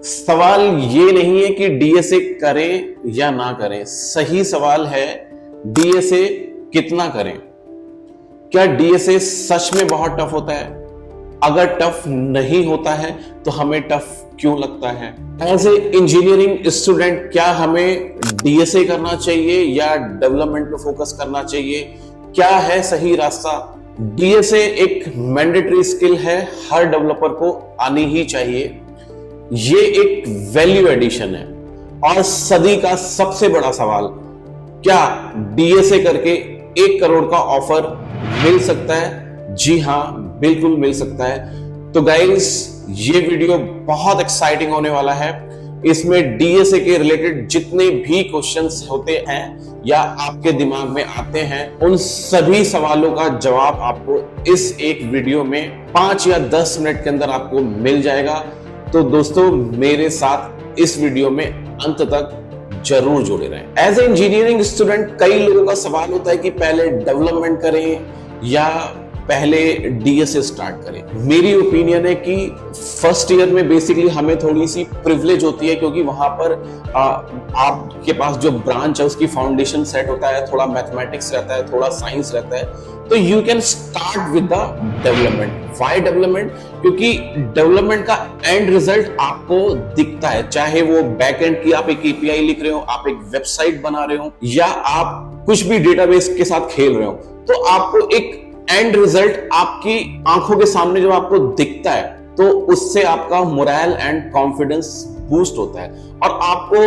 सवाल ये नहीं है कि डीएसए करें या ना करें, सही सवाल है डीएसए कितना करें। क्या डीएसए सच में बहुत टफ होता है? अगर टफ नहीं होता है तो हमें टफ क्यों लगता है? एज ए इंजीनियरिंग स्टूडेंट क्या हमें डीएसए करना चाहिए या डेवलपमेंट पे फोकस करना चाहिए? क्या है सही रास्ता? डीएसए एक मैंडेटरी स्किल है, हर डेवलपर को आनी ही चाहिए। ये एक वैल्यू एडिशन है और सदी का सबसे बड़ा सवाल, क्या डीएसए करके 1 करोड़ का ऑफर मिल सकता है? जी हां, बिल्कुल मिल सकता है। तो गाइस, ये वीडियो बहुत एक्साइटिंग होने वाला है। इसमें डीएसए के रिलेटेड जितने भी क्वेश्चंस होते हैं या आपके दिमाग में आते हैं, उन सभी सवालों का जवाब आपको इस एक वीडियो में 5 या 10 मिनट के अंदर आपको मिल जाएगा। तो दोस्तों, मेरे साथ इस वीडियो में अंत तक जरूर जुड़े रहें। एज ए इंजीनियरिंग स्टूडेंट कई लोगों का सवाल होता है कि पहले डेवलपमेंट करें या पहले डीएसए स्टार्ट करें। मेरी ओपिनियन है कि फर्स्ट ईयर में बेसिकली हमें थोड़ी सी प्रिविलेज होती है, क्योंकि वहां पर आपके पास जो ब्रांच है उसकी फाउंडेशन सेट होता है, थोड़ा मैथमेटिक्स रहता है, थोड़ा साइंस रहता है। तो you can start with the development. Why development? क्योंकि डेवलपमेंट का एंड रिजल्ट आपको दिखता है, चाहे वो बैक एंड की आप एक एपीआई लिख रहे हो, आप एक वेबसाइट बना रहे हो, या आप कुछ भी डेटाबेस के साथ खेल रहे हो, तो आपको एक एंड रिजल्ट आपकी आंखों के सामने जब आपको दिखता है तो उससे आपका मोरल एंड कॉन्फिडेंस बूस्ट होता है। और आपको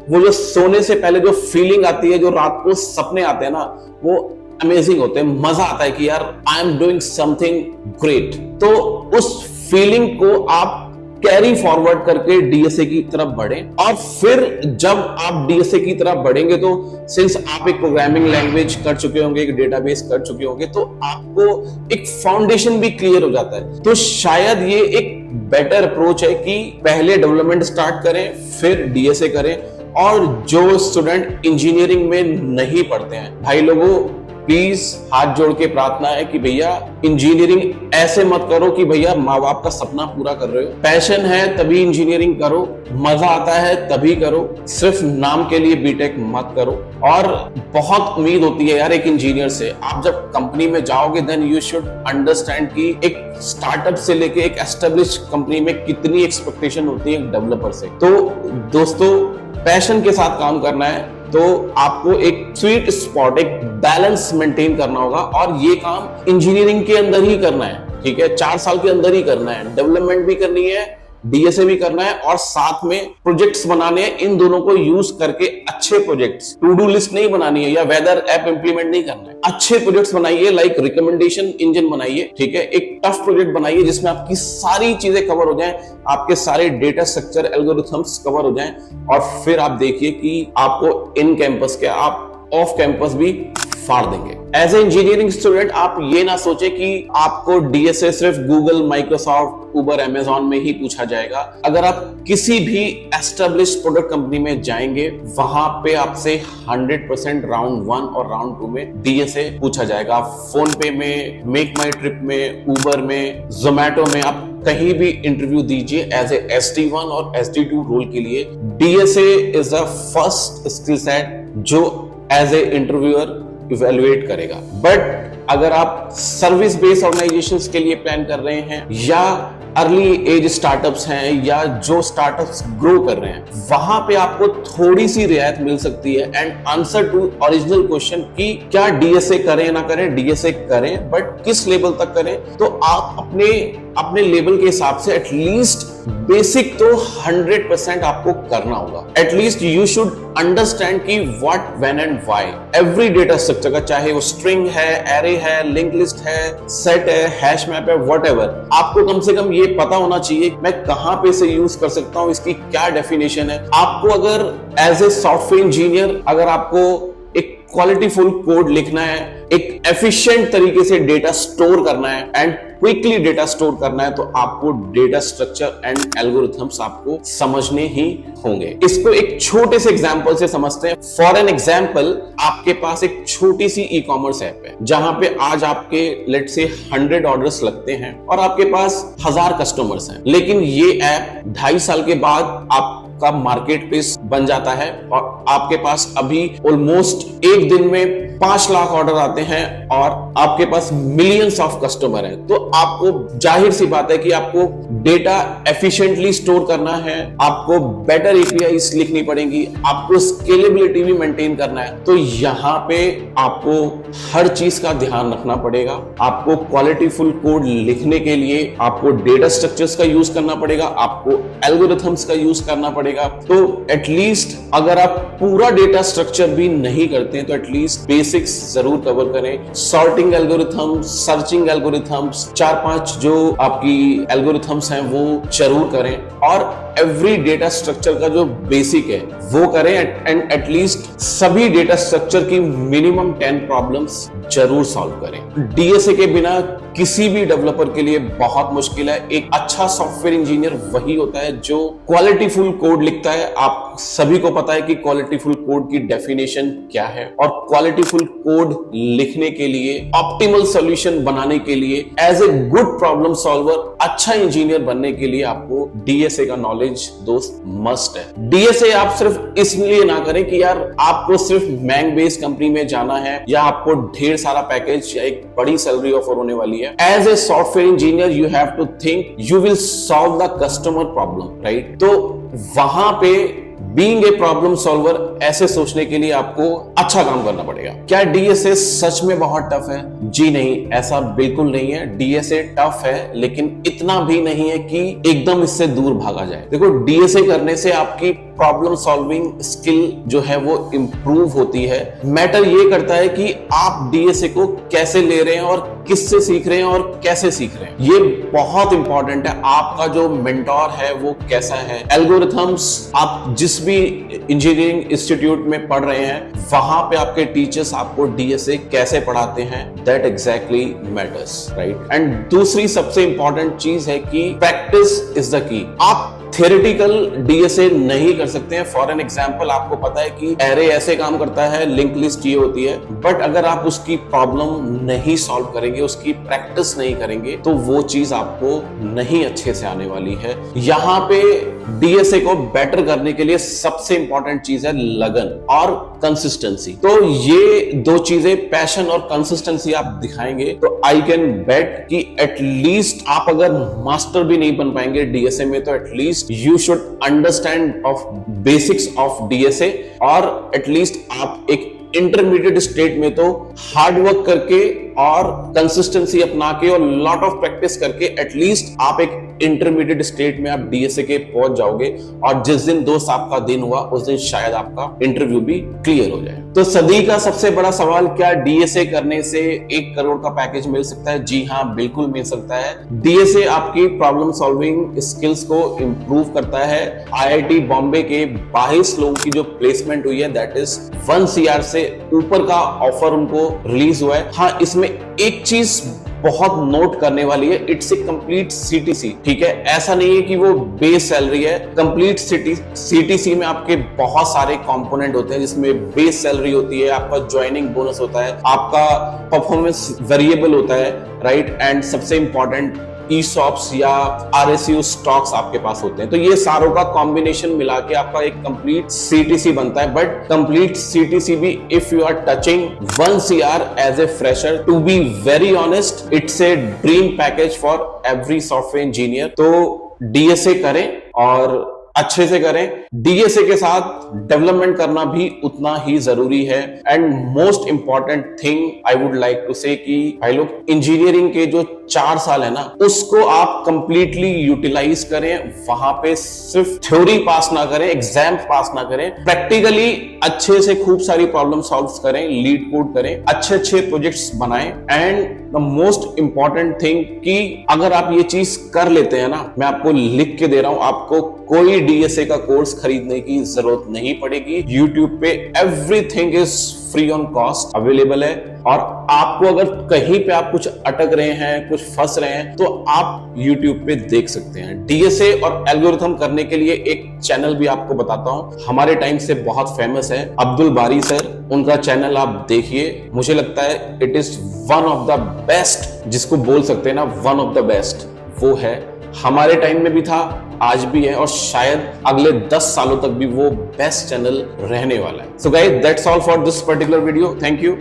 वो जो सोने से पहले जो फीलिंग आती है, जो रात को सपने आते हैं ना, वो अमेजिंग होते हैं। मजा आता है कि यार I am doing something great. तो उस फीलिंग को आप कैरी फॉरवर्ड करके डीएसए की तरफ बढ़ें, और फिर जब आप डीएसए की तरफ बढ़ेंगे तो सिंस आप एक प्रोग्रामिंग लैंग्वेज कर चुके होंगे, एक डेटाबेस कर चुके होंगे, तो आपको एक फाउंडेशन भी क्लियर हो जाता है। तो शायद ये एक बेटर अप्रोच है कि पहले डेवलपमेंट स्टार्ट करें फिर डीएसए करें। और जो स्टूडेंट इंजीनियरिंग में नहीं पढ़ते हैं, भाई लोगों, प्लीज हाथ जोड़ के प्रार्थना है कि भैया इंजीनियरिंग ऐसे मत करो कि भैया माँ बाप का सपना पूरा कर रहे हो। पैशन है तभी इंजीनियरिंग करो, मजा आता है तभी करो, सिर्फ नाम के लिए बीटेक मत करो। और बहुत उम्मीद होती है यार एक इंजीनियर से। आप जब कंपनी में जाओगे देन यू शुड अंडरस्टैंड कि एक स्टार्टअप से लेके एक एस्टेब्लिश कंपनी में कितनी एक्सपेक्टेशन होती है एक डेवलपर से। तो दोस्तों, पैशन के साथ काम करना है तो आपको एक स्वीट स्पॉट, एक बैलेंस मेंटेन करना होगा, और ये काम इंजीनियरिंग के अंदर ही करना है। ठीक है, 4 साल के अंदर ही करना है। डेवलपमेंट भी करनी है, डीएसए भी करना है, और साथ में प्रोजेक्ट्स बनाने हैं। इन दोनों को यूज करके अच्छे प्रोजेक्ट्स, टू डू लिस्ट नहीं बनानी है या वेदर ऐप इंप्लीमेंट नहीं करना है। अच्छे प्रोजेक्ट्स बनाइए, लाइक रिकमेंडेशन इंजन बनाइए। ठीक है, एक टफ प्रोजेक्ट बनाइए जिसमें आपकी सारी चीजें कवर हो जाएं, आपके सारे डेटा स्ट्रक्चर, एल्गोरिथम्स कवर हो जाएं, और फिर आप देखिए कि आपको इन कैंपस के, आप ऑफ कैंपस भी फाड़ देंगे। एज ए इंजीनियरिंग स्टूडेंट आप ये ना सोचे कि आपको डीएसए सिर्फ गूगल, माइक्रोसॉफ्ट, उबर, अमेजॉन में ही पूछा जाएगा। अगर आप किसी भी एस्टेब्लिश प्रोडक्ट कंपनी में जाएंगे, वहां पे आपसे 100% राउंड 1 और राउंड 2 में डीएसए पूछा जाएगा। फोन पे में, मेक माई ट्रिप में, उबर में, जोमैटो में, आप कहीं भी इंटरव्यू दीजिए एज ए SD1 और SD2 रोल के लिए, DSA is the first skill set जो एज ए इंटरव्यूअर इवेल्युएट करेगा। बट अगर आप सर्विस बेस्ड ऑर्गेनाइजेशंस के लिए प्लान कर रहे हैं, या अर्ली एज स्टार्टअप्स हैं, या जो स्टार्टअप्स ग्रो कर रहे हैं, वहां पे आपको थोड़ी सी रियायत मिल सकती है। And answer to original question कि क्या डीएसए करें ना करें, डीएसए करें, बट किस लेवल तक करें, तो आप अपने लेवल के हिसाब से एटलीस्ट बेसिक तो 100% आपको करना होगा। एटलीस्ट यू शुड अंडरस्टैंड कि what, when and why every data structure का, चाहे वो स्ट्रिंग है, एरे है, लिंक लिस्ट है, सेट है, हैश मैप है, व्हाटएवर, आपको कम से कम ये पता होना चाहिए मैं कहां पे से यूज कर सकता हूं, इसकी क्या डेफिनेशन है। आपको अगर एज ए सॉफ्टवेयर इंजीनियर, अगर आपको एक क्वालिटीफुल कोड लिखना है, एक एफिशिएंट तरीके से डेटा स्टोर करना है एंड क्विकली डेटा स्टोर करना है, तो आपको डेटा स्ट्रक्चर एंड एल्गोरिथम्स आपको समझने ही होंगे। इसको एक छोटे से एग्जांपल से समझते हैं। फॉर एन एग्जांपल, आपके पास एक छोटी सी ई कॉमर्स ऐप है जहां पे आज आपके लेट से 100 ऑर्डर्स लगते हैं और आपके पास 1000 कस्टमर्स हैं, लेकिन ये ऐप 2.5 साल के बाद आपका मार्केट प्लेस बन जाता है और आपके पास अभी ऑलमोस्ट एक दिन में 5 लाख ऑर्डर आते हैं और आपके पास मिलियंस ऑफ कस्टमर हैं। तो आपको जाहिर सी बात है कि आपको डेटा एफिशिएंटली स्टोर करना है, आपको बेटर एपीआईज लिखनी पड़ेंगी, आपको स्केलेबिलिटी भी मेंटेन करना है। तो यहाँ पे आपको हर चीज का ध्यान रखना पड़ेगा। आपको क्वालिटीफुल कोड लिखने के लिए आपको डेटा स्ट्रक्चर्स का यूज करना पड़ेगा, आपको एल्गोरिथम्स का यूज करना पड़ेगा। तो एटलीस्ट अगर आप पूरा डेटा स्ट्रक्चर भी नहीं करते हैं तो एटलीस्ट बेसिक्स जरूर कवर करें। सॉर्टिंग एल्गोरिथम्स, सर्चिंग एल्गोरिथम्स, 4-5 जो आपकी एल्गोरिथम्स हैं वो जरूर करें और एवरी डेटा स्ट्रक्चर का जो बेसिक है वो करें एंड एटलीस्ट सभी डेटा स्ट्रक्चर की मिनिमम 10 प्रॉब्लम्स जरूर सॉल्व करें। डीएसए के बिना किसी भी डेवलपर के लिए बहुत मुश्किल है। एक अच्छा सॉफ्टवेयर इंजीनियर वही होता है जो क्वालिटीफुल कोड लिखता है। आप सभी को पता है कि क्वालिटीफुल कोड की डेफिनेशन क्या है और क्वालिटीफुल कोड लिखने के लिए, ऑप्टिमल सॉल्यूशन बनाने के लिए, as a good problem solver, अच्छा इंजीनियर बनने के लिए आपको डीएसए का नॉलेज दोस्त मस्ट है। डीएसए आप सिर्फ इसलिए ना करें कि यार आपको सिर्फ मैंग बेस्ड कंपनी में जाना है या आपको ढेर सारा पैकेज या एक बड़ी सैलरी ऑफर होने वाली है। As a software engineer you have to think you will solve the customer problem, right? तो वहां पे बीइंग ए प्रॉब्लम सॉल्वर ऐसे सोचने के लिए आपको अच्छा काम करना पड़ेगा। क्या डीएसए सच में बहुत टफ है? जी नहीं, ऐसा बिल्कुल नहीं है। डीएसए टफ है लेकिन इतना भी नहीं है कि एकदम इससे दूर भागा जाए। देखो, डीएसए करने से आपकी प्रॉब्लम सॉल्विंग स्किल जो है वो इंप्रूव होती है। मैटर ये करता है कि आप डीएसए को कैसे ले रहे हैं और किससे सीख रहे हैं और कैसे सीख रहे हैं। ये बहुत इंपॉर्टेंट है। आपका जो मेंटोर है वो कैसा है, एल्गोरिथम्स आप जिस भी इंजीनियरिंग इंस्टीट्यूट में पढ़ रहे हैं वहां पे आपके टीचर्स आपको डीएसए कैसे पढ़ाते हैं, that exactly matters, right? And दूसरी सबसे इंपॉर्टेंट चीज है कि प्रैक्टिस इज द की। आप थ्योरेटिकल डीएसए नहीं कर सकते हैं। फॉर एन एग्जांपल, आपको पता है कि एरे ऐसे काम करता है, लिंक लिस्ट ये होती है, बट अगर आप उसकी प्रॉब्लम नहीं सॉल्व करेंगे, उसकी प्रैक्टिस नहीं करेंगे तो वो चीज आपको नहीं अच्छे से आने वाली है। यहाँ पे डीएसए को बेटर करने के लिए सबसे इंपॉर्टेंट चीज है लगन और कंसिस्टेंसी। तो ये दो चीजें, पैशन और कंसिस्टेंसी आप दिखाएंगे तो आई कैन बेट कि एटलीस्ट आप अगर मास्टर भी नहीं बन पाएंगे डीएसए में तो at least you should understand of basics of DSA और एटलीस्ट आप एक इंटरमीडिएट स्टेट में तो हार्ड वर्क करके और कंसिस्टेंसी अपना के और लॉट ऑफ प्रैक्टिस करके एटलीस्ट आप एक इंटरमीडिएट स्टेट में आप डीएसए के पहुंच जाओगे और जिस दिन दोस्त आपका दिन हुआ उस दिन शायद आपका इंटरव्यू भी क्लियर हो जाए। तो सदी का सबसे बड़ा सवाल, क्या डीएसए करने से 1 करोड़ का पैकेज मिल सकता है? जी हाँ, बिल्कुल मिल सकता है। डीएसए आपकी प्रॉब्लम सॉल्विंग स्किल्स को इंप्रूव करता है। आईआईटी बॉम्बे के 22 लोगों की जो प्लेसमेंट हुई है दैट इज 1 CR से ऊपर का ऑफर उनको रिलीज हुआ है। हाँ, इसमें एक चीज बहुत नोट करने वाली है, इट्स ए कंप्लीट सीटीसी, ठीक है? ऐसा नहीं है कि वो बेस सैलरी है। कंप्लीट सीटीसी में आपके बहुत सारे कंपोनेंट होते हैं जिसमें बेस सैलरी होती है, आपका ज्वाइनिंग बोनस होता है, आपका परफॉर्मेंस वेरिएबल होता है, राइट? एंड सबसे इंपॉर्टेंट ईसॉप्स या आरएसयू स्टॉक्स आपके पास होते हैं। तो ये सारों का कॉम्बिनेशन मिला के आपका एक कंप्लीट सीटीसी बनता है। बट कंप्लीट सीटीसी भी if you are touching 1 CR as a fresher, to be very honest, it's a dream package for every software engineer. तो डीएसए करें और अच्छे से करें। डीएसए के साथ डेवलपमेंट करना भी उतना ही जरूरी है। And most important thing I would like to say कि भाई लोग, इंजीनियरिंग के जो 4 साल है ना उसको आप कंप्लीटली यूटिलाइज करें। वहां पे सिर्फ थ्योरी पास ना करें, एग्जाम पास ना करें, प्रैक्टिकली अच्छे से खूब सारी प्रॉब्लम सॉल्व करें, लीड कोड करें, अच्छे अच्छे प्रोजेक्ट्स बनाएं। And the most important thing कि अगर आप ये चीज कर लेते हैं ना, मैं आपको लिख के दे रहा हूं, आपको कोई डीएसए का कोर्स खरीदने की जरूरत नहीं पड़ेगी। यूट्यूब पे everything is free on cost available है। और आपको अगर कहीं पे आप कुछ अटक रहे हैं, कुछ फंस रहे हैं, तो आप YouTube पे देख सकते हैं। डीएसए और एल्गोरिथम करने के लिए एक चैनल भी आपको बताता हूं, हमारे टाइम से बहुत फेमस है, अब्दुल बारी सर, उनका चैनल आप देखिए। मुझे लगता है it is one of the best, जिसको बोल सकते हैं ना वन ऑफ द बेस्ट, वो है। हमारे टाइम में भी था, आज भी है, और शायद अगले 10 सालों तक भी वो बेस्ट चैनल रहने वाला है। So guys, that's all for this particular video. Thank you.